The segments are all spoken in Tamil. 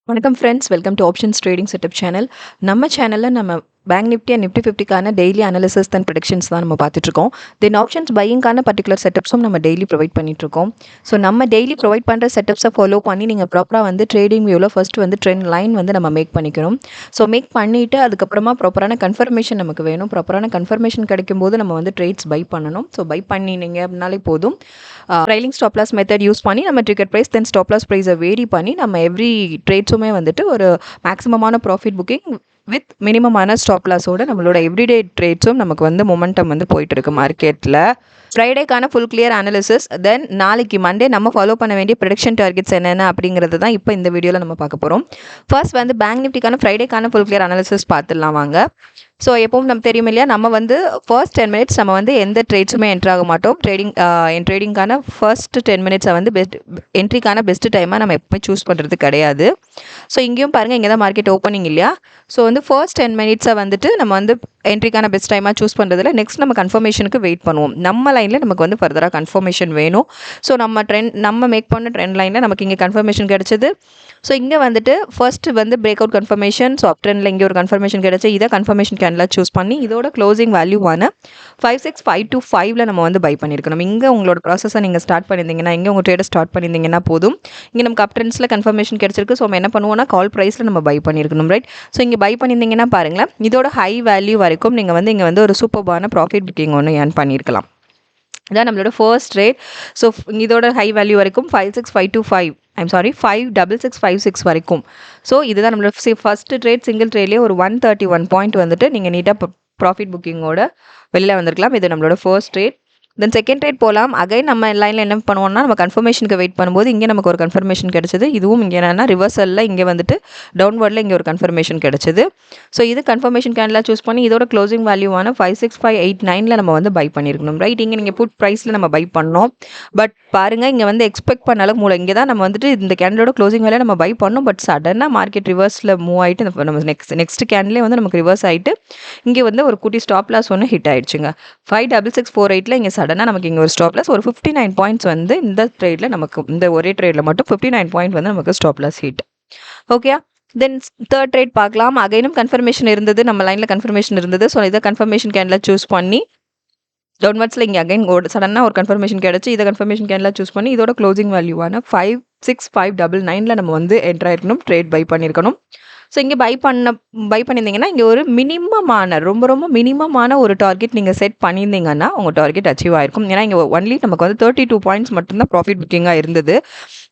வணக்கம் friends, welcome to options trading setup channel. நம்ம சேனலில் நம்ம பேங்க் நிஃப்டி அண்ட் நிஃப்டி 50க்கான டெய்லி அனாலிசிஸ் அண்ட் ப்ரெடிக்ஷன்ஸ் தான் நம்ம பார்த்துட்ருக்கோம். தென் ஆப்ஷன்ஸ் பையிங்கான பர்டிகுலர் செட்டப்ஸும் நம்ம டெய்லி ப்ரொவைட் பண்ணிட்டுருக்கோம். ஸோ நம்ம டெய்லி ப்ரொவைட் பண்ணுற செட்டப்ஸை ஃபாலோ பண்ணி நீங்கள் ப்ராப்பராக வந்து ட்ரேடிங் வியூவில் ஃபஸ்ட்டு வந்து ட்ரெண்ட் லைன் வந்து நம்ம மேக் பண்ணிக்கணும். ஸோ மேக் பண்ணிவிட்டு அதுக்கப்புறமா ப்ராப்பரான கன்ஃபர்மேஷன் நமக்கு வேணும். ப்ராப்பரான கன்ஃபர்மேஷன் கிடைக்கும் போது நம்ம வந்து ட்ரேட்ஸ் பை பண்ணணும். ஸோ பை பண்ணினீங்க அப்படின்னாலே போதும். Trailing stop loss method use பண்ணி நம்ம trigger price then stop loss ப்ரைஸை வேரி பண்ணி நம்ம எவ்ரி ட்ரேட்ஸுமே வந்துட்டு ஒரு மேக்ஸிமமான ப்ராஃபிட் புக்கிங் வித் மினிமமான ஸ்டாப் லாஸோட நம்மளோட எவ்ரிடே ட்ரேட்ஸும் நமக்கு வந்து மொமெண்டம் வந்து போயிட்டு இருக்கு மார்க்கெட்டில். ஃப்ரைடேக்கான ஃபுல் கிளியர் அனாலிசிஸ், தென் நாளைக்கு மண்டே நம்ம ஃபாலோ பண்ண வேண்டிய ப்ரெடிக்ஷன் டார்கெட்ஸ் என்னென்ன அப்படிங்கிறது தான் இப்போ இந்த வீடியோவில் நம்ம பார்க்க போகிறோம். ஃபர்ஸ்ட் வந்து பேங்க் நிஃப்டிக்கான ஃப்ரைடேக்கான ஃபுல் கிளியர் அனாலிசிஸ் பார்த்துடலாம் வாங்க. ஸோ எப்பவும் நம்ம தெரியும் இல்லையா, நம்ம வந்து ஃபர்ஸ்ட் 10 மினிட்ஸ் நம்ம வந்து எந்த ட்ரேட்ஸுமே என்ட்ரு ஆக மாட்டோம். என் ட்ரேடிங்கான ஃபர்ஸ்ட் 10 மினிட்ஸை வந்து என்ட்ரிக்கான பெஸ்ட் டைமாக நம்ம எப்பவுமே சூஸ் பண்ணுறது கிடையாது. ஸோ இங்கேயும் பாருங்கள், இங்கே தான் மார்க்கெட் ஓப்பனிங் இல்லையா. ஸோ வந்து ஃபர்ஸ்ட் 10 மினிட்ஸை வந்துட்டு நம்ம வந்து என்ட்ரிக்கான பெஸ்ட் டைமாக சூஸ் பண்ணுறதுல நெக்ஸ்ட் நம்ம கன்ஃபர்மேஷனுக்கு வெயிட் பண்ணுவோம். நம்ம லைனில் நமக்கு வந்து ஃபர்தராக கன்ஃபர்மேஷன் வேணும். ஸோ நம்ம மேக் பண்ண ட்ரெண்ட் லைனில் நமக்கு இங்கே கன்ஃபர்மேஷன் கிடச்சிது. ஸோ இங்கே வந்துட்டு ஃபர்ஸ்ட் வந்து பிரேக் அவுட் கன்ஃபர்மேஷன், ஸோ அப் ட்ரெண்டில் இங்கே ஒரு கன்ஃபர்மேஷன் கிடச்சி இதை கன்ஃபர்மேஷன் கேண்டிலாக சூஸ் பண்ணி இதோட க்ளோசிங் வேல்யூவான 56525 நம்ம வந்து பை பண்ணியிருக்கணும். இங்கே உங்களோட ப்ராசஸை நீங்கள் ஸ்டார்ட் பண்ணியிருந்தீங்கன்னா, இங்கே உங்கள் ட்ரேடை ஸ்டார்ட் பண்ணியிருந்தீங்கன்னா போதும். இங்கே நமக்கு அப் ட்ரெண்ட்ஸில் கன்ஃபர்மேஷன் கிடச்சிருக்கு. ஸோ நம்ம என்ன பண்ணுவோம்னா கால் ப்ரைஸில் நம்ம பை பண்ணியிருக்கணும், ரைட். ஸோ இங்கே பை பண்ணியிருந்தீங்கன்னா பாருங்களேன், இதோட ஹை வேல்யூ வரைக்கும் நீங்கள் வந்து இங்கே வந்து ஒரு சூப்பர்பான ப்ராஃபிட் புக்கிங் ஒன்று ஏர்ன் பண்ணியிருக்கலாம். இதான் நம்மளோட ஃபர்ஸ்ட் ட்ரேட். ஸோ இதோட ஹை வேல்யூ வரைக்கும் 56656 வரைக்கும். ஸோ இதுதான் நம்மளோட ஃபர்ஸ்ட் ட்ரேட். சிங்கிள் ட்ரேட்லேயே ஒரு 131 பாயிண்ட் வந்துட்டு நீங்கள் நீட்டாக ப்ராஃபிட் புக்கிங்கோட வெளியில் வந்திருக்கலாம். இது நம்மளோட first trade. Then second trade போகலாம். அகைன் நம்ம லைனில் என்ன பண்ணுவோம்னா, நம்ம கன்ஃபர்மேஷனுக்கு வெயிட் பண்ணும்போது இங்கே நமக்கு ஒரு கன்ஃபர்மேஷன் கிடச்சிது. இதுவும் இங்கே என்னென்னா ரிவர்சலில் இங்கே வந்துட்டு டவுன்வர்டில் இங்கே ஒரு கன்ஃபர்மேஷன் கிடச்சிது. ஸோ இது கன்ஃபர்மேஷன் கேண்டிலாக சூஸ் பண்ணி இதோட க்ளோசிங் வேல்யூவான 56589 நம்ம வந்து பை பண்ணியிருக்கணும், ரைட். இங்கே நீங்கள் புட் ப்ரைஸில் நம்ம பை பண்ணோம். பட் பாருங்கள், இங்கே வந்து எக்ஸ்பெக்ட் பண்ண அளவுக்கு மூலம் இங்கே தான் நம்ம வந்துட்டு இந்த கேண்டிலோட க்ளோசிங் வேலையை நம்ம பை பண்ணோம். பட் சடனாக மார்க்கெட் ரிவர்ஸில் மூவ் ஆகிட்டு நம்ம நெக்ஸ்ட் கேண்டிலே வந்து நமக்கு ரிவர்ஸ் ஆகிட்டு இங்கே வந்து ஒரு குட்டி ஸ்டாப் லாஸ் ஒன்று ஹிட் ஆகிடுச்சுங்க. 56648 இங்கே சடனாக நமக்கு இங்கே ஒரு ஸ்டாப் லாஸ் ஒரு 59 பாயிண்ட்ஸ் வந்து இந்த ட்ரேடில் நமக்கு இந்த ஒரே ட்ரேடில் மட்டும் 59 பாயிண்ட் வந்து நமக்கு stop loss hit. Okay, then third trade பார்க்கலாம். அகைனும் கன்ஃபர்மேஷன் இருந்தது, நம்ம லைனில் கன்ஃபர்மேஷன் இருந்தது. ஸோ இதை கன்ஃபர்மேஷன் கேண்டில் சூஸ் பண்ணி டவுன்வர்ட்ஸில் இங்கே அகைன் சடனாக ஒரு கன்ஃபர்மேஷன் கிடச்சி இதை கன்ஃபர்மேஷன் கேண்டில் சூஸ் பண்ணி இதோட க்ளோசிங் வேல்யூவான 56599 நம்ம வந்து என்ட்ரு ஆயிருக்கணும், ட்ரேட் பை பண்ணியிருக்கணும். ஸோ இங்கே பை பண்ணியிருந்தீங்கன்னா இங்கே ஒரு மினிமமான ரொம்ப மினிமமான ஒரு டார்கெட் நீங்கள் செட் பண்ணியிருந்தீங்கன்னா உங்கள் டார்கெட் அச்சீவ் ஆயிருக்கும். ஏன்னா இங்கே ஒன்லி நமக்கு வந்து 32 பாயிண்ட்ஸ் மட்டும்தான் ப்ராஃபிட் புக்கிங்காக இருந்தது.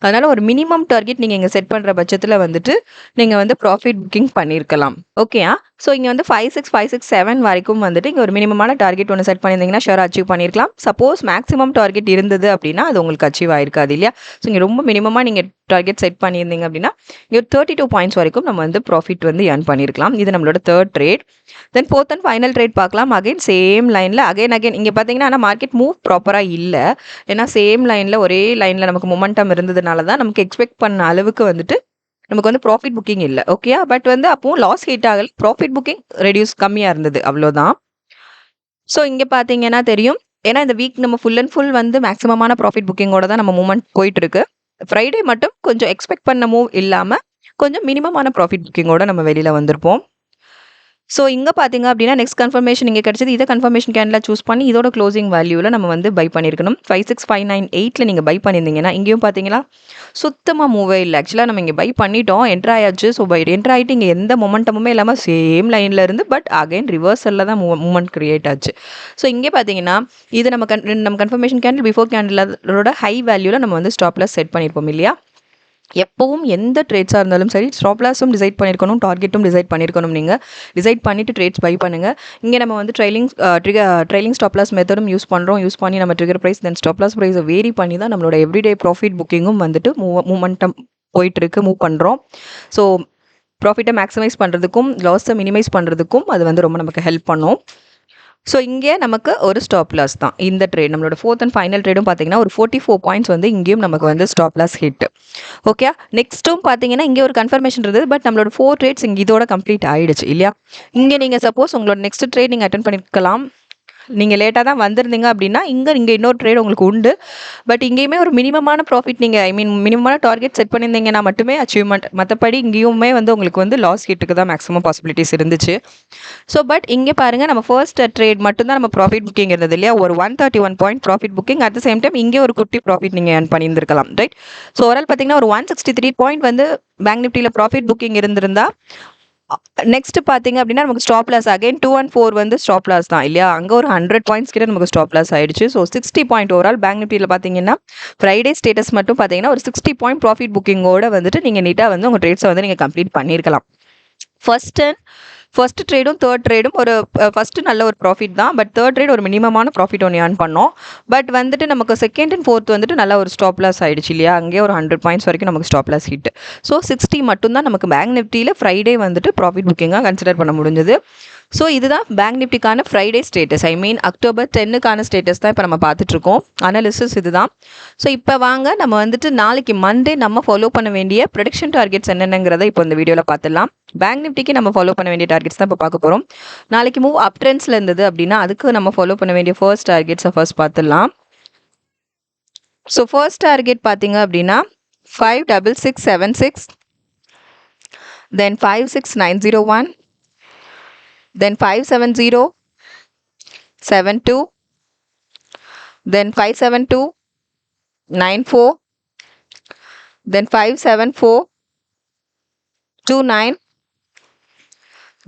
அதனால் ஒரு மினிமம் டார்கெட் நீங்கள் இங்கே செட் பண்ணுற பட்சத்தில் வந்துட்டு நீங்கள் வந்து ப்ராஃபிட் புக்கிங் பண்ணியிருக்கலாம். ஓகேயா. ஸோ இங்கே வந்து 56567 வரைக்கும் வந்துட்டு இங்கே ஒரு மினிமமான டார்கெட் ஒன்று செட் பண்ணியிருந்தீங்கன்னா ஷேர் அச்சீவ் பண்ணியிருக்கலாம். சப்போஸ் மேக்ஸிமம் டார்கெட் இருந்தது அப்படின்னா அது உங்களுக்கு அச்சீவ் ஆயிருக்காது இல்லையா. ஸோ இங்கே ரொம்ப மினிமமாக நீங்கள் டார்கெட் செட் பண்ணியிருந்தீங்க அப்படின்னா இங்கே 32 பாயிண்ட்ஸ் வரைக்கும் நம்ம வந்து ப்ராஃபிட் வந்து ஏர்ன் பண்ணியிருக்கலாம். இது நம்மளோட third trade. Then fourth and final trade பார்க்கலாம். அகைன் சேம் லைனில் அகைன் இங்கே பார்த்தீங்கன்னா ஆனால் மார்க்கெட் மூவ் ப்ராப்பராக இல்லை. ஏன்னா சேம் லைனில் ஒரே லைனில் நமக்கு மொமெண்டம் இருந்ததுனால தான் நமக்கு எக்ஸ்பெக்ட் பண்ண அளவுக்கு வந்துட்டு நமக்கு வந்து ப்ராஃபிட் புக்கிங் இல்லை. ஓகேயா. பட் வந்து அப்போவும் லாஸ் ஹிட் ஆகல, ப்ராஃபிட் புக்கிங் ரெடியூஸ் கம்மியாக இருந்தது, அவ்வளோதான். ஸோ இங்கே பார்த்தீங்கன்னா தெரியும், ஏன்னா இந்த வீக் நம்ம ஃபுல் அண்ட் ஃபுல் வந்து மேக்ஸிமமான ப்ராஃபிட் புக்கிங்கோட தான் நம்ம மூவ்மெண்ட் போயிட்டு இருக்கு. ஃப்ரைடே மட்டும் கொஞ்சம் எக்ஸ்பெக்ட் பண்ண மூவ் இல்லாமல் கொஞ்சம் மினிமமான ப்ராஃபிட் புக்கிங்கோட நம்ம வெளியில் வந்திருப்போம். ஸோ இங்கே பார்த்தீங்க அப்படின்னா நெக்ஸ்ட் கன்ஃபர்மேஷன் இங்கே கிடச்சிது. இதை கன்ஃபர்மேஷன் கேண்டில் சூஸ் பண்ணி இதோட க்ளோசிங் வேல்யூவில் நம்ம வந்து பை பண்ணியிருக்கணும். 56598 நீங்கள் பை பண்ணியிருந்தீங்கன்னா இங்கேயும் பார்த்தீங்கன்னா சுத்தமாக மூவே இல்லை. ஆக்சுவலாக நம்ம இங்கே பை பண்ணிட்டோம், என்ட்ரு ஆயாச்சு. ஸோ என்ட்ரு ஆகிட்டு இங்கே எந்த மொமெண்டமுமே இல்லாமல் சேம் லைனில் இருந்து பட் அகைன் ரிவர்சலில் தான் மூமெண்ட் கிரியேட் ஆச்சு. ஸோ இங்கே பார்த்தீங்கன்னா இது நம்ம கன்ஃபர்மேஷன் கேண்டில் பிஃபோர் கேண்டிலோட ஹை வேல்யூவில் நம்ம வந்து ஸ்டாப் லாஸ் செட் பண்ணியிருப்போம் இல்லையா. எப்பவும் எந்த ட்ரேட்ஸாக இருந்தாலும் சரி ஸ்டாப் லாஸும் டிசைட் பண்ணியிருக்கணும், டார்கெட்டும் டிசைட் பண்ணியிருக்கணும். நீங்கள் டிசைட் பண்ணிவிட்டு ட்ரேட்ஸ் பை பண்ணுங்கள். இங்கே நம்ம வந்து ட்ரைலிங் ஸ்டாப் லாஸ் மெத்தடும் யூஸ் பண்ணி நம்ம trigger price then stop loss ப்ரைஸை வேரி பண்ணி தான் நம்மளோட எவ்ரிடே ப்ராஃபிட் புக்கிங்கும் வந்துட்டு மூமெண்டம் போயிட்டுருக்கு, மூவ் பண்ணுறோம். ஸோ ப்ராஃபிட்டை மேக்ஸிமைஸ் பண்ணுறதுக்கும் லாஸை மினிமைஸ் பண்ணுறதுக்கும் அது வந்து ரொம்ப நமக்கு ஹெல்ப் பண்ணும். ஸோ இங்கே நமக்கு ஒரு ஸ்டாப் லாஸ் தான் இந்த ட்ரேட். நம்மளோட ஃபோர்த் அண்ட் ஃபைனல் ட்ரேடும் பார்த்தீங்கன்னா ஒரு 44 பாயிண்ட்ஸ் வந்து இங்கேயும் நமக்கு வந்து ஸ்டாப் லாஸ் ஹிட். ஓகே, நெக்ஸ்ட்டும் பார்த்தீங்கன்னா இங்கே ஒரு கன்ஃபர்மேஷன் இருந்தது. பட் நம்மளோட 4 ட்ரேட்ஸ் இங்கே இதோட கம்ப்ளீட் ஆயிடுச்சு இல்லையா. இங்கே நீங்கள் சப்போஸ் உங்களோட நெக்ஸ்ட் ட்ரேட் நீங்கள் அட்டன் பண்ணியிருக்கலாம். நீங்கள் லேட்டாக தான் வந்திருந்தீங்க அப்படின்னா இங்கே இன்னொரு ட்ரேட் உங்களுக்கு உண்டு. பட் இங்கேயுமே ஒரு மினிமமான ப்ராஃபிட் நீங்கள் மினிமமான டார்கெட் செட் பண்ணியிருந்தீங்கன்னா மட்டுமே அச்சீவ்மெண்ட். மற்றபடி இங்கேயுமே வந்து உங்களுக்கு வந்து லாஸ் ஹிட்டுக்கு தான் மேக்ஸிமம் பாசிபிலிட்டிஸ் இருந்துச்சு. ஸோ பட் இங்கே பாருங்கள், நம்ம ஃபர்ஸ்ட் ட்ரேட் மட்டும்தான் நம்ம ப்ராஃபிட் புக்கிங் இருந்தது இல்லையா. ஒரு 131 point profit booking. At the same time இங்கே ஒரு குட்டி ப்ராஃபிட் நீங்கள் ஏர்ன் பண்ணியிருந்திருக்கலாம், ரைட். ஸோ ஓவரால் பார்த்தீங்கன்னா ஒரு 163 பாயிண்ட் வந்து பேங்க் நிஃப்டியில் ப்ராஃபிட் புக்கிங் இருந்திருந்தா, நெக்ஸ்ட் பார்த்தீங்க அப்படின்னா நமக்கு ஸ்டாப் லாஸ் அகைன் 2 and 4 வந்து ஸ்டாப் லாஸ் தான் இல்லையா. அங்கே ஒரு 100 பாயிண்ட்ஸ் கிட்ட நமக்கு ஸ்டாப் லாஸ் ஆயிடுச்சு. ஸோ 60 பாயிண்ட் ஓவரால் பேங்க் நிஃப்டியில் பார்த்தீங்கன்னா ஃப்ரைடே ஸ்டேட்டஸ் மட்டும் பார்த்தீங்கன்னா ஒரு 60 பாயிண்ட் ப்ராஃபிட் புக்கிங்கோட வந்துட்டு நீங்கள் நீட்டாக வந்து உங்கள் ட்ரேட்ஸை வந்து நீங்கள் கம்ப்ளீட் பண்ணியிருக்கலாம். ஃபர்ஸ்ட் ட்ரேடும் தேர்ட் ட்ரேடும் ஒரு ஃபஸ்ட்டு நல்ல ஒரு ப்ராஃபிட் தான். பட் தேர்ட் ட்ரேட் ஒரு மினிமமான ப்ராஃபிட் ஒன்று ஏர்ன் பண்ணோம். பட் வந்துட்டு நமக்கு செகண்ட் அண்ட் ஃபோர்த் வந்துட்டு நல்ல ஒரு ஸ்டாப் லாஸ் ஆயிடுச்சு இல்லையா. அங்கேயே ஒரு 100 பாயிண்ட்ஸ் வரைக்கும் நமக்கு ஸ்டாப் லாஸ் ஹிட். ஸோ 60 மட்டும்தான் நமக்கு பேங்க் நிஃப்டியில் ஃப்ரைடே வந்துட்டு ப்ராஃபிட் புக்கிங்காக கன்சிடர் பண்ண முடிஞ்சது. ஸோ இதுதான் பேங்க் நிஃப்டிக்கான ஃப்ரைடே ஸ்டேட்டஸ். அக்டோபர் 10க்கான ஸ்டேட்டஸ் தான் இப்போ நம்ம பார்த்துட்ருக்கோம். அனாலிசிஸ் இதுதான். ஸோ இப்போ வாங்க நம்ம வந்துட்டு நாளைக்கு மண்டே நம்ம ஃபாலோ பண்ண வேண்டிய ப்ரெடிக்ஷன் டார்கெட்ஸ் என்னென்னங்கிறத இப்போ இந்த வீடியோவில் பார்த்துடலாம். பேங்க் நிஃப்டிக்கு நம்ம ஃபாலோ பண்ண வேண்டிய டார்கெட்ஸ் தான் இப்போ பார்க்க போகிறோம். நாளைக்கு மூவ் அப் ட்ரெண்ட்ஸில் இருந்தது அப்படின்னா அதுக்கு நம்ம ஃபாலோ பண்ண வேண்டிய ஃபர்ஸ்ட் டார்கெட்ஸை ஃபர்ஸ்ட் பார்த்துடலாம். ஸோ ஃபர்ஸ்ட் டார்கெட் பார்த்தீங்க அப்படின்னா 56676, தென் 56901, then 57072, then 57294, then 57429,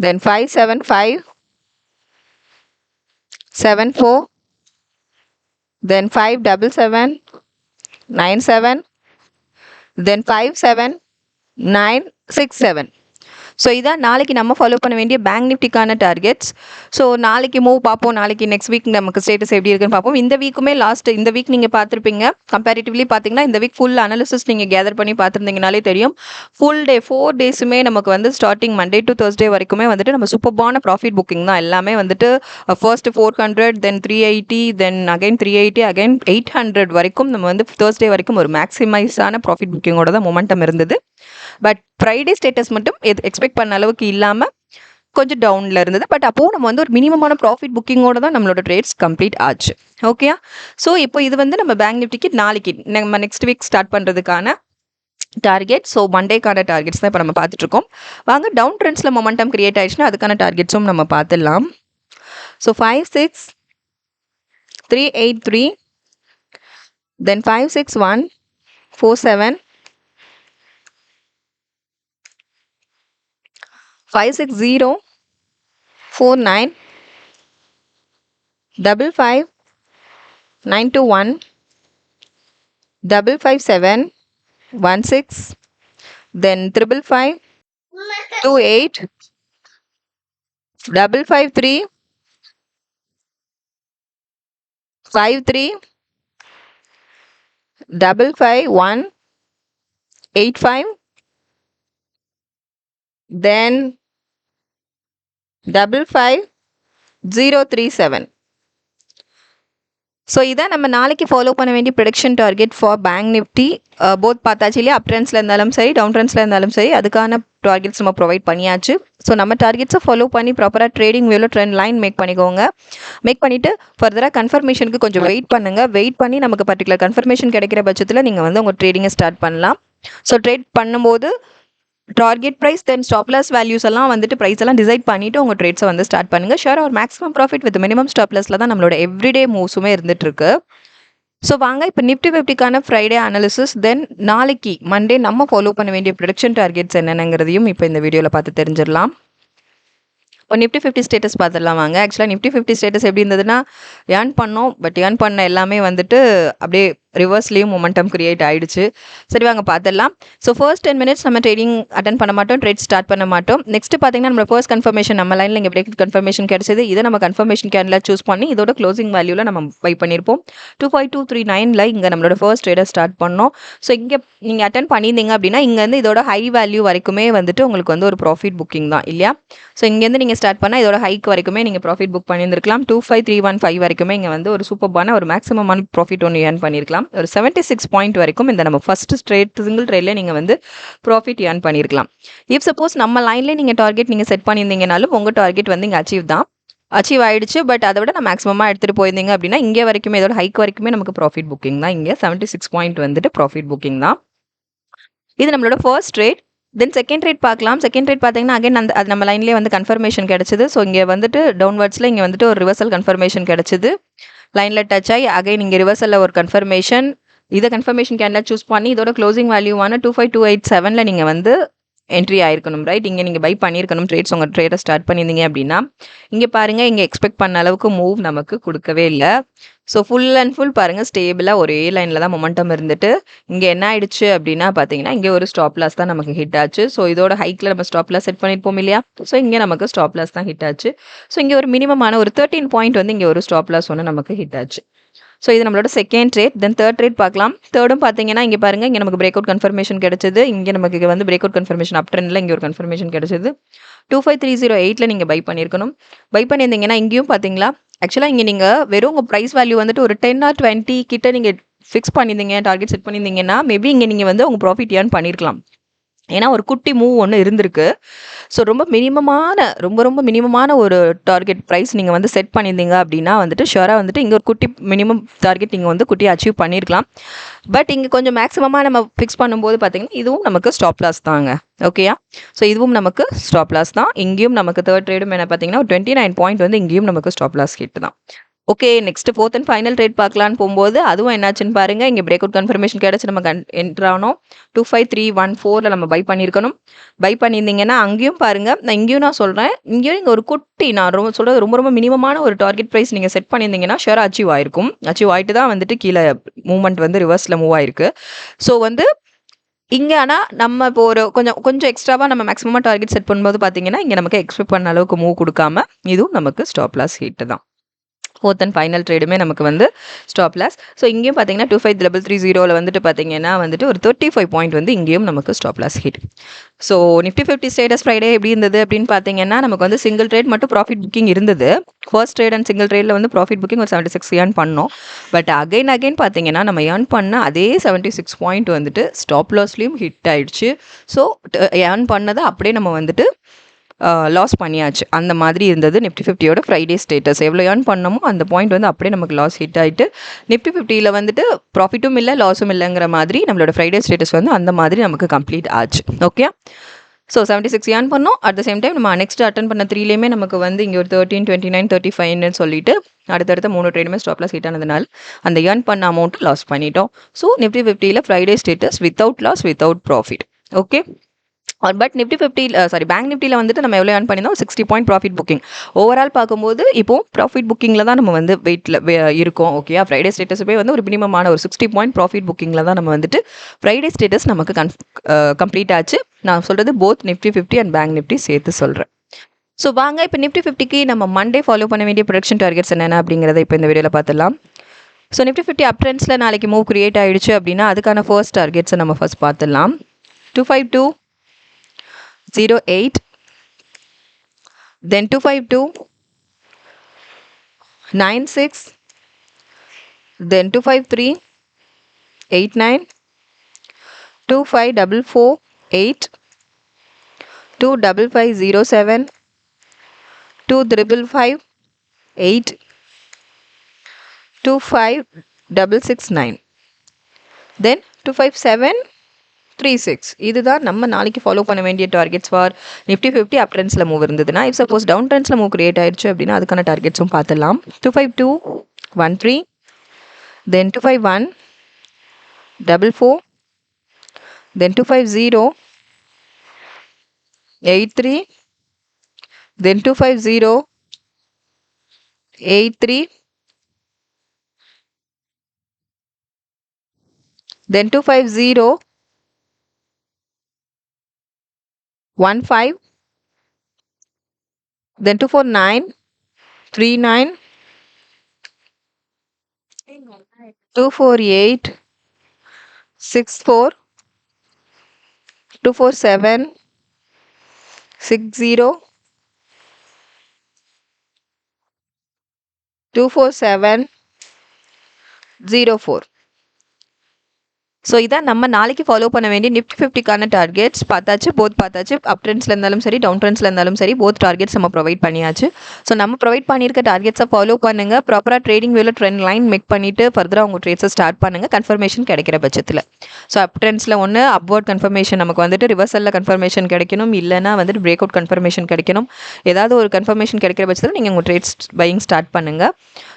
then 57574, then 57797, then 57967. So இதான் நாளைக்கு நம்ம ஃபாலோ பண்ண வேண்டிய பேங்க் நிஃப்டிக்கான டார்கெட்ஸ். ஸோ நாளைக்கு மூவ் பார்ப்போம். நாளைக்கு நெக்ஸ்ட் வீக் நமக்கு ஸ்டேட்டஸ் எப்படி இருக்குன்னு பார்ப்போம். இந்த வீக்குமே இந்த வீக் நீங்கள் பார்த்துருப்பீங்க. கம்பேரிட்டிவ்லி பார்த்தீங்கன்னா இந்த வீக் ஃபுல் அனாலிசிஸ் நீங்கள் கேதர் பண்ணி பார்த்துருந்தீங்கனாலே தெரியும். ஃபுல் டே 4 டேஸுமே நமக்கு வந்து ஸ்டார்டிங் மண்டே டு தேர்ஸ்டே வரைக்குமே வந்துட்டு நம்ம சூப்பர்பான ப்ராஃபிட் புக்கிங் தான். எல்லாமே வந்துட்டு ஃபர்ஸ்ட் 400, தென் 380, தென் அகைன் 380, அகைன் 800 வரைக்கும் நம்ம வந்து தேர்ஸ்டே வரைக்கும் ஒரு மேக்ஸிமைஸான ப்ராஃபிட் புக்கிங்கோட தான் மொமெண்டம் இருந்தது. பட் ஃப்ரைடே ஸ்டேட்டஸ் மட்டும் எக்ஸ்பெக்ட் பண்ண அளவுக்கு இல்லாமல் கொஞ்சம் டவுனில் இருந்தது. பட் அப்போது நம்ம வந்து ஒரு மினிமமான ப்ராஃபிட் புக்கிங்கோட தான் நம்மளோட ட்ரேட்ஸ் கம்ப்ளீட் ஆச்சு. ஓகே, ஸோ இப்போ இது வந்து நம்ம பேங்க் நிஃப்டிக்கு நாளைக்கு நம்ம நெக்ஸ்ட் வீக் ஸ்டார்ட் பண்ணுறதுக்கான டார்கெட். ஸோ மண்டேக்கான டார்கெட்ஸ் தான் இப்போ நம்ம பார்த்துட்ருக்கோம். வாங்க டவுன் ட்ரெண்ட்ஸில் மொமெண்டம் கிரியேட் ஆயிடுச்சுன்னா அதுக்கான டார்கெட்ஸும் நம்ம பார்த்துடலாம். ஸோ 56383, தென் 56147, 56049, 55921, 55716, then 55528, 553, 53, 55185, then 55037. ஸோ இதான் நம்ம நாளைக்கு ஃபாலோ பண்ண வேண்டிய prediction target for bank Nifty. Both பார்த்தாச்சு இல்லையா. அப் ட்ரெண்ட்ஸில் இருந்தாலும் சரி, டவுன் ட்ரெண்ட்ஸில் இருந்தாலும் சரி, அதுக்கான டார்கெட்ஸ் நம்ம ப்ரொவைட் பண்ணியாச்சு. ஸோ நம்ம டார்கெட்ஸை ஃபாலோ பண்ணி ப்ராப்பராக ட்ரேடிங் வியூவில் ட்ரெண்ட் லைன் மேக் பண்ணிக்கோங்க. மேக் பண்ணிவிட்டு ஃபர்தராக கன்ஃபர்மேஷனுக்கு கொஞ்சம் வெயிட் பண்ணுங்கள். வெயிட் பண்ணி நமக்கு பர்டிகுலர் கன்ஃபர்மேஷன் கிடைக்கிற பட்சத்தில் நீங்கள் வந்து உங்கள் ட்ரேடிங்கை ஸ்டார்ட் பண்ணலாம். ஸோ ட்ரேட் பண்ணும்போது target price then stop loss values எல்லாம் வந்துட்டு ப்ரைஸ் எல்லாம் டிசைட் பண்ணிவிட்டு உங்கள் ட்ரேட்ஸை வந்து ஸ்டார்ட் பண்ணுங்கள். ஷேர் ஒரு maximum profit with minimum stop லாஸில் தான் நம்மளோட எவ்ரிடே மூவ்ஸுமே இருந்துகிட்ருக்கு. ஸோ வாங்க இப்போ நிஃப்டி 50க்கான ஃப்ரைடே அனாலிசிஸ், தென் நாளைக்கு மண்டே நம்ம ஃபாலோ பண்ண வேண்டிய ப்ரொடக்ஷன் டார்கெட்ஸ் என்னென்னங்கிறதையும் இப்போ இந்த வீடியோவில் பார்த்து தெரிஞ்சிடலாம். இப்போ நிஃப்டி 50 ஸ்டேட்டஸ் பார்த்துடலாம் வாங்க. ஆக்சுவலாக நிஃப்டி 50 ஸ்டேட்டஸ் எப்படி இருந்ததுன்னா ஏர்ன் பண்ணோம். பட் ஏர்ன் பண்ண எல்லாமே வந்துட்டு அப்படியே ரிவர்ஸ்லேயும் மொமெண்டம் கிரியேட் ஆயிடுச்சு. சரி வாங்க பார்த்துடலாம். ஸோ ஃபர்ஸ்ட் 10 மினிட்ஸ் நம்ம ட்ரேடிங் அட்டன் பண்ண மாட்டோம், ட்ரேட் ஸ்டார்ட் பண்ண மாட்டோம். நெக்ஸ்ட் பார்த்தீங்கன்னா நம்ம ஃபர்ஸ்ட் கன்ஃபர்மேஷன் நம்ம லைனில் இங்கே பிரேக் கன்ஃபர்மேஷன் கிடைச்சது. இதை நம்ம கன்ஃபர்மேஷன் கேண்டில் சூஸ் பண்ணி இதோட க்ளோசிங் வேல்யூவில் நம்ம பை பண்ணியிருப்போம். 25239 இங்கே நம்மளோட ஃபர்ஸ்ட் ட்ரேடை ஸ்டார்ட் பண்ணோம். ஸோ இங்கே நீங்கள் அட்டன் பண்ணியிருந்தீங்க அப்படின்னா இங்கேருந்து இதோட ஹை வேல்யூ வரைக்குமே வந்துட்டு உங்களுக்கு வந்து ஒரு ப்ராஃபிட் புக்கிங் தான் இல்லையா? ஸோ இங்கேருந்து நீங்கள் ஸ்டார்ட் பண்ணால் இதோட ஹைக் வரைக்குமே நீங்கள் ப்ராஃபிட் புக் பண்ணியிருந்திருக்கலாம். 25315 வரைக்குமே இங்கே வந்து ஒரு சூப்பர்பான ஒரு மேக்ஸிமமான ப்ராஃபிட் ஒன்று ஏர்ன் பண்ணியிருக்கலாம். ஒரு 76 பாயிண்ட் வரைக்கும் இந்த நம்ம ஃபர்ஸ்ட் சிங்கிள் ட்ரேட்லேயே நீங்கள் வந்து ப்ராஃபிட் ஏர்ன் பண்ணியிருக்கலாம். இஃப் சப்போஸ் நம்ம லைன்லேயே நீங்கள் டார்கெட் நீங்கள் செட் பண்ணியிருந்தீங்கனாலும் உங்கள் டார்கெட் வந்து இங்கே அச்சீவ் ஆயிடுச்சு. பட் அதை விட நான் மேக்ஸிமமாக எடுத்துகிட்டு போயிருந்தீங்க அப்படின்னா இங்கே வரைக்குமே இதோட ஹைக் வரைக்குமே நமக்கு ப்ராஃபிட் புக்கிங் தான். இங்கே 76 பாயிண்ட் வந்துட்டு ப்ராஃபிட் புக்கிங் தான். இது நம்மளோட first trade. Then second trade பார்க்கலாம். செகண்ட் ட்ரேட் பார்த்தீங்கன்னா அகைன் அது நம்ம லைன்லேயே வந்து கன்ஃபர்மேஷன் கிடச்சிது. ஸோ இங்கே வந்துட்டு டவுன்வர்ட்ஸில் இங்கே வந்துட்டு ஒரு ரிவர்சல் கன்ஃபர்மேஷன் கிடச்சிது. லைனில் டச் ஆகி அகைன் இங்கே ரிவர்சலில் ஒரு கன்ஃபர்மேஷன். இதை கன்ஃபர்மேஷன் கேண்டில் சூஸ் பண்ணி இதோட க்ளோசிங் வேல்யூவான 25287 நீங்கள் வந்து என்ட்ரி ஆயிருக்கணும். ரைட், இங்கே நீங்கள் பை பண்ணியிருக்கணும். ட்ரேட்ஸ் உங்கள் ட்ரேடை ஸ்டார்ட் பண்ணியிருந்தீங்க அப்படின்னா இங்கே பாருங்கள், இங்கே எக்ஸ்பெக்ட் பண்ண அளவுக்கு மூவ் நமக்கு கொடுக்கவே இல்லை. ஸோ ஃபுல் அண்ட் ஃபுல் பாருங்கள் ஸ்டேபிளாக ஒரே லைனில் தான் மொமெண்டம் இருந்துட்டு இங்கே என்ன ஆயிடுச்சு அப்படின்னா பார்த்தீங்கன்னா இங்கே ஒரு ஸ்டாப் லாஸ் தான் நமக்கு ஹிட் ஆச்சு. ஸோ இதோட ஹைக்கில் நம்ம ஸ்டாப் லாஸ் செட் பண்ணியிருப்போம் இல்லையா? ஸோ இங்கே நமக்கு ஸ்டாப் லாஸ் தான் ஹிட் ஆச்சு. ஸோ இங்கே ஒரு மினிமமான ஒரு 13 பாயிண்ட் வந்து இங்கே ஒரு ஸ்டாப் லாஸ் ஒன்று நமக்கு ஹிட் ஆச்சு. ஸோ இது நம்மளோட செகண்ட் ட்ரேட். தென் தேர்ட் ட்ரேட் பார்க்கலாம். தேர்டும் பார்த்தீங்கன்னா இங்கே பாருங்கள், இங்கே நமக்கு பிரேக் அவுட் கன்ஃபர்மேஷன் கிடைச்சது. இங்கே நமக்கு வந்து பிரேக் அவுட் கன்ஃபர்மேஷன் அப் ட்ரெண்டில் இங்கே ஒரு கன்ஃபர்மேஷன் கிடைச்சது. 25308 நீங்கள் பை பண்ணியிருக்கணும். பை பண்ணியிருந்தீங்கன்னா இங்கேயும் பார்த்தீங்களா, ஆக்சுவலாக இங்கே நீங்கள் வெறும் உங்கள் ப்ரைஸ் வேல்யூ வந்துட்டு ஒரு 10 or 20 கிட்ட நீங்கள் ஃபிக்ஸ் பண்ணியிருந்தீங்க, டார்கெட் செட் பண்ணியிருந்தீங்கன்னா மேபி இங்கே நீங்கள் வந்து உங்கள் ப்ராஃபிட் ஏர்ன் பண்ணியிருக்கலாம். ஏன்னா ஒரு குட்டி மூவ் ஒன்று இருந்திருக்கு. ஸோ ரொம்ப மினிமமான ஒரு டார்கெட் ப்ரைஸ் நீங்கள் வந்து செட் பண்ணியிருந்தீங்க அப்படின்னா வந்துட்டு ஷுவராக வந்துட்டு இங்கே ஒரு குட்டி மினிமம் டார்கெட் நீங்கள் வந்து குட்டி அச்சீவ் பண்ணியிருக்கலாம். பட் இங்கே கொஞ்சம் மேக்ஸிமமாக நம்ம ஃபிக்ஸ் பண்ணும்போது பார்த்தீங்கன்னா இதுவும் நமக்கு ஸ்டாப் லாஸ் தாங்க. ஓகேயா? ஸோ இதுவும் நமக்கு ஸ்டாப் லாஸ் தான். இங்கேயும் நமக்கு தேர்ட் ட்ரேடும் என்ன பார்த்தீங்கன்னா 29 பாயிண்ட் வந்து இங்கேயும் நமக்கு ஸ்டாப் லாஸ் ஹிட் தான். Okay, next fourth and final trade பார்க்கலான்னு போகும்போது அதுவும் என்னாச்சுன்னு பாருங்க. இங்கே பிரேக் அவுட் கன்ஃபர்மேஷன் கிடச்சி நம்ம என்ட்ரு ஆனோம். 25314 நம்ம பை பண்ணியிருக்கணும். பை பண்ணியிருந்தீங்கன்னா அங்கேயும் பாருங்க, நான் சொல்கிறேன் இங்கேயும் இங்கே ஒரு குட்டி நான் சொல்கிறது ரொம்ப மினிமமான ஒரு டார்கெட் ப்ரைஸ் நீங்கள் செட் பண்ணியிருந்தீங்கன்னா ஷேர் அச்சீவ் ஆயிருக்கும். அச்சீவ் ஆகிட்டு தான் வந்துட்டு கீழே மூவ்மெண்ட் வந்து ரிவர்ஸில் மூவ் ஆயிருக்கு. ஸோ வந்து இங்கே ஆனால் நம்ம இப்போ ஒரு கொஞ்சம் எக்ஸ்ட்ராவாக நம்ம மேக்ஸிமமாக டார்கெட் செட் பண்ணும்போது பார்த்தீங்கன்னா இங்கே நமக்கு எக்ஸ்பெக்ட் பண்ண அளவுக்கு மூவ் கொடுக்காம இதுவும் நமக்கு ஸ்டாப் லாஸ் ஹிட் தான். ஃபோர்த் அண்ட் ஃபைனல் ட்ரேடுமே நமக்கு வந்து ஸ்டாப் லாஸ். ஸோ இங்கேயும் பார்த்தீங்கன்னா 25330 வந்துட்டு பார்த்தீங்கன்னா வந்துட்டு ஒரு 35 பாயிண்ட் வந்து இங்கேயும் நமக்கு stop loss hit. So Nifty 50 status Friday எப்படி இருந்தது அப்படின்னு பார்த்தீங்கன்னா நமக்கு வந்து சிங்கிள் ட்ரேட் மட்டும் ப்ராஃபிட் புக்கிங் இருந்தது. ஃபர்ஸ்ட் ட்ரேட் அண்ட் சிங்கிள் ட்ரேடில் வந்து ப்ராஃபிட் புக்கிங் ஒரு 76 ஏர்ன் பண்ணோம். பட் அகைன் பார்த்தீங்கன்னா நம்ம ஏர்ன் பண்ண அதே 76 பாயிண்ட் வந்துட்டு ஸ்டாப் லாஸ்லேயும் ஹிட் ஆயிடுச்சு. ஸோ ஏர்ன் பண்ணதை அப்படியே நம்ம வந்துட்டு லாஸ் பண்ணியாச்சு. அந்த மாதிரி இருந்தது நிஃப்டி 50யோட ஃப்ரைடே ஸ்டேட்டஸ். எவ்வளோ ஏர்ன் பண்ணமோ அந்த பாயிண்ட் வந்து அப்படியே நமக்கு லாஸ் ஹிட் ஆகிட்டு நிஃப்டி 50யில் வந்துட்டு ப்ராஃபிட்டும் இல்லை லாஸும் இல்லைங்கிற மாதிரி நம்மளோட ஃப்ரைடே ஸ்டேட்டஸ் வந்து அந்த மாதிரி நமக்கு கம்ப்ளீட் ஆச்சு. ஓகே, ஸோ 76 ஏர்ன் பண்ணோம். அட் த சேம் டைம் நம்ம நெக்ஸ்ட் அட்டன் பண்ண 3லேயுமே நமக்கு வந்து இங்கே ஒரு 13, 29, 35ன்னு சொல்லிட்டு அடுத்தடுத்த 3 ட்ரேடுமே ஸ்டாப் லாஸ் ஹிட் ஆனதுனால அந்த ஏர்ன் பண்ண அமௌண்ட் லாஸ் பண்ணிட்டோம். ஸோ நிஃப்டி 50யில் Friday status without loss without profit. Okay, but Nifty 50 Bank நிஃப்டியில் வந்துட்டு நம்ம எவ்வளோ ஏர்ன் பண்ணியிருந்தோம், 60 பாயிண்ட் ப்ராஃபிட் புக்கிங். ஓவரால் பார்க்கும்போது இப்போது ப்ராஃபிட் புக்கிங்கில் தான் நம்ம வந்து வெயிட்டில் இருக்கோம். ஓகே, ஃப்ரைடே ஸ்டேட்டஸுமே வந்து ஒரு மினிமமான ஒரு 60 பாயிண்ட் ப்ராஃபிட் புக்கிங்கில் தான் நம்ம வந்துட்டு ஃப்ரைடே ஸ்டேட்டஸ் நமக்கு கம்ப்ளீட் ஆச்சு. நான் சொல்கிறது both Nifty 50 and bank Nifty சேர்த்து சொல்கிறேன். ஸோ வாங்க இப்போ நிஃப்டி 50க்கு நம்ம மண்டே ஃபாலோ பண்ண வேண்டிய ப்ரொடக்ஷன் டார்கெட்ஸ் என்னென்ன அப்படிங்கிறத இப்போ இந்த வீடியோவில் பார்த்துடலாம். ஸோ நிஃப்டி 50 அப் ட்ரெண்ட்ஸில் நாளைக்கு மூவ் கிரியேட் ஆகிடுச்சு அப்படின்னா அதுக்கான ஃபர்ஸ்ட் டார்கெட்ஸை நம்ம ஃபர்ஸ்ட் பார்த்துடலாம். 25208, then 25296, then 25389, 25448, 25507, 2558, 25669, then 25736. இதுதான் நம்ம நாளைக்கு ஃபாலோ பண்ண வேண்டிய டார்கெட்ஸ் ஃபார் நிஃப்டி 50 அப் ட்ரெண்ட்ஸில் மூவ் இருந்ததுன்னா. இஃப் சப்போஸ் டவுன் ட்ரெண்ட்ஸில் மூவ் கிரியேட் ஆயிடுச்சு அப்படின்னா அதுக்கான டார்கெட்ஸும் பார்த்துடலாம். 25213, then 25144, then 25083, then 25083, then 250, 15, then 249, 39, 248, 64, 247, 60, 247, 04. So இதான் நம்ம நாளைக்கு ஃபாலோ பண்ண வேண்டிய நிஃப்டி 50க்கான டார்கெட்ஸ் பார்த்தாச்சு, பார்த்தாச்சு. அப் ட்ரெண்ட்ஸில் இருந்தாலும் சரி, டவுன் ட்ரெண்ட்ஸில் இருந்தாலும் சரி, போத் டார்கெட்ஸ் நம்ம ப்ரொவைட் பண்ணியாச்சு. ஸோ நம்ம ப்ரொவைட் பண்ணியிருக்க டார்கெட்ஸை ஃபாலோ பண்ணுங்கள். ப்ராப்பராக ட்ரேடிங் வியூவில் ட்ரெண்ட் லைன் மேக் பண்ணிவிட்டு ஃபர்தராக உங்கள் ட்ரேட்ஸை ஸ்டார்ட் பண்ணுங்கள், கன்ஃபர்மேஷன் கிடைக்கிற பட்சத்தில். ஸோ அப் ட்ரெண்ட்ஸில் ஒன்று அப்வர்ட் கன்ஃபர்மேஷன் நமக்கு வந்துட்டு ரிவர்சலில் கன்ஃபர்மேஷன் கிடைக்கணும், இல்லைனா வந்துட்டு பிரேக் அவுட் கன்ஃபர்மேஷன் கிடைக்கணும். ஏதாவது ஒரு கன்ஃபர்மேஷன் கிடைக்கிற பட்சத்தில் நீங்கள் உங்கள் ட்ரேட்ஸ் பையிங் ஸ்டார்ட் பண்ணுங்கள்.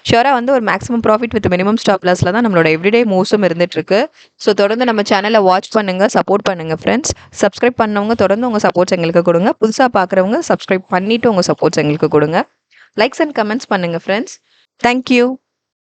ஷியோராக வந்து ஒரு maximum profit with minimum stop லாஸில் தான் நம்மளோட எவ்ரிடே மூவ்ஸும் இருந்துகிட்ருக்கு. ஸோ தொடர்ந்து நம்ம சேனலை வாட்ச் பண்ணுங்கள், சப்போர்ட் பண்ணுங்கள் ஃப்ரெண்ட்ஸ். சப்ஸ்கிரைப் பண்ணவங்க தொடர்ந்து உங்கள் சப்போர்ட்ஸ் எங்களுக்கு கொடுங்க. புதுசாக பார்க்குறவங்க சப்ஸ்கிரைப் பண்ணிவிட்டு உங்கள் சப்போர்ட்ஸ் எங்களுக்கு கொடுங்க. லைக்ஸ் அண்ட் கமெண்ட்ஸ் பண்ணுங்கள் ஃப்ரெண்ட்ஸ். தேங்க்யூ.